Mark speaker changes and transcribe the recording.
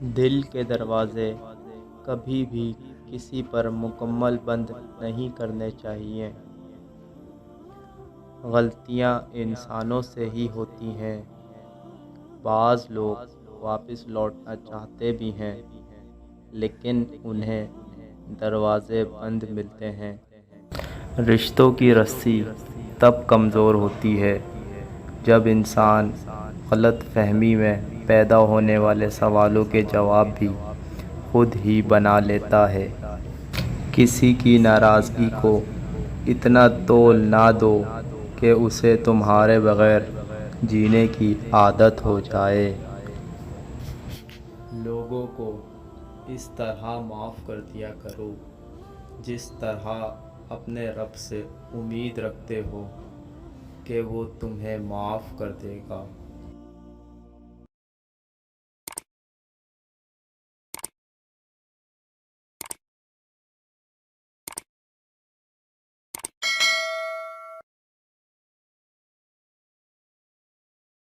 Speaker 1: دل کے دروازے کبھی بھی کسی پر مکمل بند نہیں کرنے چاہیے۔ غلطیاں انسانوں سے ہی ہوتی ہیں۔ بعض لوگ واپس لوٹنا چاہتے بھی ہیں، لیکن انہیں دروازے بند ملتے ہیں۔ رشتوں کی رسی تب کمزور ہوتی ہے جب انسان غلط فہمی میں پیدا ہونے والے سوالوں کے جواب بھی خود ہی بنا لیتا ہے۔ کسی کی ناراضگی کو اتنا تول نہ دو کہ اسے تمہارے بغیر جینے کی عادت ہو جائے۔ لوگوں کو اس طرح معاف کر دیا کرو جس طرح اپنے رب سے امید رکھتے ہو کہ وہ تمہیں معاف کر دے گا۔